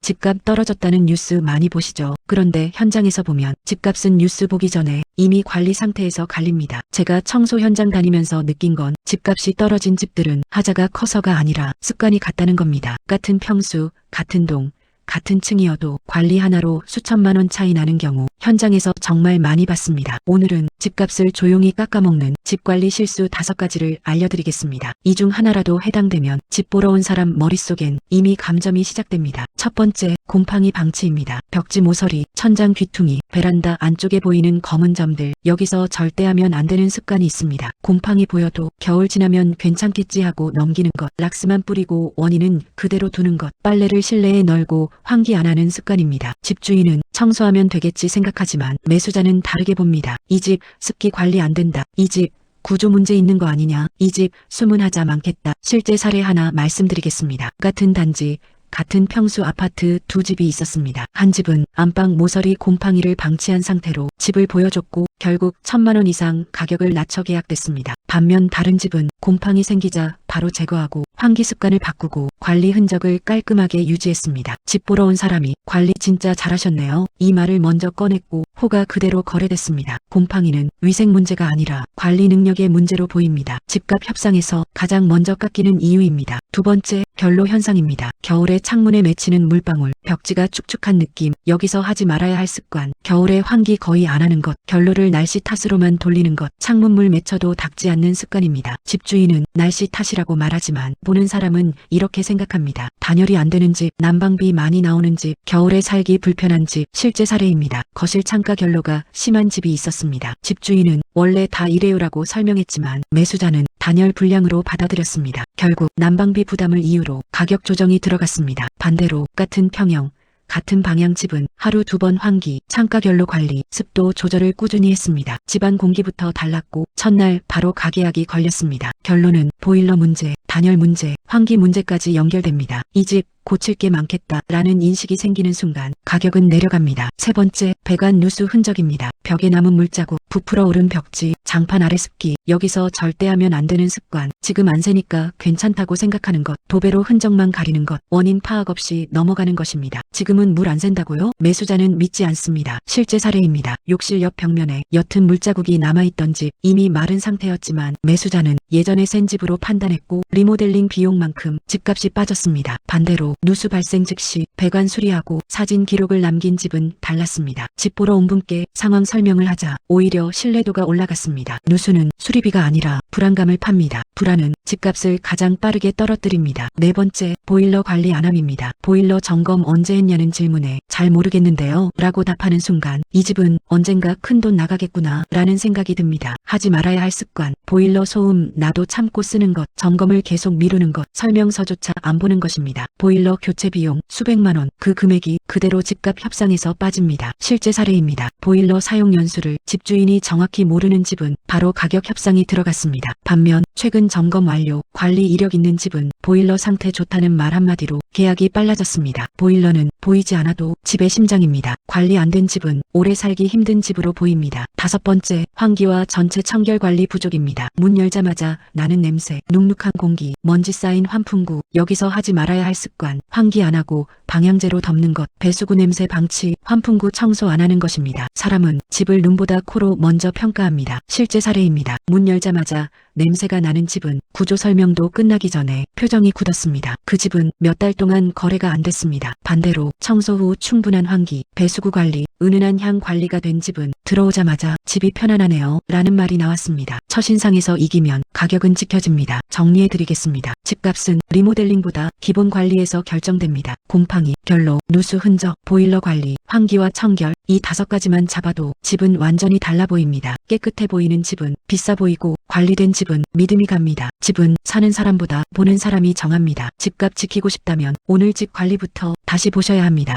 집값 떨어졌다는 뉴스 많이 보시죠? 그런데 현장에서 보면 집값은 뉴스 보기 전에 이미 관리 상태에서 갈립니다. 제가 청소 현장 다니면서 느낀 건 집값이 떨어진 집들은 하자가 커서가 아니라 습관이 같다는 겁니다. 같은 평수, 같은 동, 같은 층이어도 관리 하나로 수천만 원 차이 나는 경우 현장에서 정말 많이 봤습니다. 오늘은 집값을 조용히 깎아먹는 집관리 실수 5가지를 알려드리겠습니다. 이 중 하나라도 해당되면 집 보러 온 사람 머릿속엔 이미 감점이 시작됩니다. 첫 번째, 곰팡이 방치입니다. 벽지 모서리, 천장 귀퉁이, 베란다 안쪽에 보이는 검은 점들, 여기서 절대 하면 안 되는 습관이 있습니다. 곰팡이 보여도 겨울 지나면 괜찮겠지 하고 넘기는 것, 락스만 뿌리고 원인은 그대로 두는 것, 빨래를 실내에 널고 환기 안 하는 습관입니다. 집주인은 청소하면 되겠지 생각하지만 매수자는 다르게 봅니다. 이 집 습기 관리 안 된다. 이 집 구조 문제 있는 거 아니냐. 이 집 숨은 하자 많겠다. 실제 사례 하나 말씀드리겠습니다. 같은 단지, 같은 평수 아파트 두 집이 있었습니다. 한 집은 안방 모서리 곰팡이를 방치한 상태로 집을 보여줬고 결국 1,000만 원 이상 가격을 낮춰 계약됐습니다. 반면 다른 집은 곰팡이 생기자 바로 제거하고 환기 습관을 바꾸고 관리 흔적을 깔끔하게 유지했습니다. 집 보러 온 사람이 관리 진짜 잘하셨네요. 이 말을 먼저 꺼냈고 호가 그대로 거래됐습니다. 곰팡이는 위생 문제가 아니라 관리 능력의 문제로 보입니다. 집값 협상에서 가장 먼저 깎이는 이유입니다. 두 번째, 결로 현상입니다. 겨울에 창문에 맺히는 물방울, 벽지가 축축한 느낌, 여기서 하지 말아야 할 습관, 겨울에 환기 거의 안 하는 것, 결로를 날씨 탓으로만 돌리는 것, 창문물 맺혀도 닦지 않는 습관입니다. 집주인은 날씨 탓이라고 말하지만 보는 사람은 이렇게 생각합니다. 단열이 안 되는 집, 난방비 많이 나오는 집, 겨울에 살기 불편한 집, 실제 사례입니다. 거실 창가 결로가 심한 집이 있었습니다. 집주인은 원래 다 이래요라고 설명했지만 매수자는 단열 불량으로 받아들였습니다. 결국 난방비 부담을 이유로 가격 조정이 들어갔습니다. 반대로 같은 평형, 같은 방향 집은 하루 2번 환기, 창가 결로 관리, 습도 조절을 꾸준히 했습니다. 집안 공기부터 달랐고 첫날 바로 가계약이 걸렸습니다. 결론은 보일러 문제, 단열 문제, 환기 문제까지 연결됩니다. 이 집 고칠 게 많겠다 라는 인식이 생기는 순간 가격은 내려갑니다. 세 번째, 배관 누수 흔적입니다. 벽에 남은 물자국, 부풀어 오른 벽지, 장판 아래 습기, 여기서 절대 하면 안 되는 습관, 지금 안 새니까 괜찮다고 생각하는 것, 도배로 흔적만 가리는 것, 원인 파악 없이 넘어가는 것입니다. 지금은 물 안 샌다고요? 매수자는 믿지 않습니다. 실제 사례입니다. 욕실 옆 벽면에 옅은 물자국이 남아있던 집, 이미 마른 상태였지만 매수자는 예전에 센 집으로 판단했고 리모델링 비용만큼 집값이 빠졌습니다. 반대로 누수 발생 즉시 배관 수리하고 사진 기록을 남긴 집은 달랐습니다. 집 보러 온 분께 상황 설명을 하자 오히려 신뢰도가 올라갔습니다. 누수는 수리비가 아니라 불안감을 팝니다. 불안은 집값을 가장 빠르게 떨어뜨립니다. 네 번째, 보일러 관리 안함입니다. 보일러 점검 언제 했냐는 질문에 잘 모르겠는데요 라고 답하는 순간 이 집은 언젠가 큰돈 나가겠구나 라는 생각이 듭니다. 하지 말아야 할 습관, 보일러 소음 나도 참고 쓰는 것, 점검을 계속 미루는 것, 설명서조차 안 보는 것입니다. 보일러 교체 비용 수백만 원, 그 금액이 그대로 집값 협상에서 빠집니다. 실제 사례입니다. 보일러 사용 연수를 집주인이 정확히 모르는 집은 바로 가격 협상이 들어갔습니다. 반면 최근 점검 완료, 관리 이력 있는 집은 보일러 상태 좋다는 말 한마디로 계약이 빨라졌습니다. 보일러는 보이지 않아도 집의 심장입니다. 관리 안 된 집은 오래 살기 힘든 집으로 보입니다. 다섯 번째, 환기와 전체 청결 관리 부족입니다. 문 열자마자 나는 냄새, 눅눅한 공기, 먼지 쌓인 환풍구, 여기서 하지 말아야 할 습관, 환기 안 하고 방향제로 덮는 것, 배수구 냄새 방치, 환풍구 청소 안 하는 것입니다. 사람은 집을 눈보다 코로 먼저 평가합니다. 실제 사례입니다. 문 열자마자 냄새가 나는 집은 구조 설명도 끝나기 전에 표정이 굳었습니다. 그 집은 몇 달 동안 거래가 안 됐습니다. 반대로 청소 후 충분한 환기, 배수구 관리, 은은한 향 관리가 된 집은 들어오자마자 집이 편안하네요 라는 말이 나왔습니다. 첫인상에서 이기면 가격은 지켜집니다. 정리해드리겠습니다. 집값은 리모델링보다 기본 관리에서 결정됩니다. 곰팡이, 결로, 누수 흔적, 보일러 관리, 환기와 청결, 이 5가지만 잡아도 집은 완전히 달라 보입니다. 깨끗해 보이는 집은 비싸 보이고 관리된 집은 믿음이 갑니다. 집은 사는 사람보다 보는 사람이 정합니다. 집값 지키고 싶다면 오늘 집 관리부터 다시 보셔야 합니다.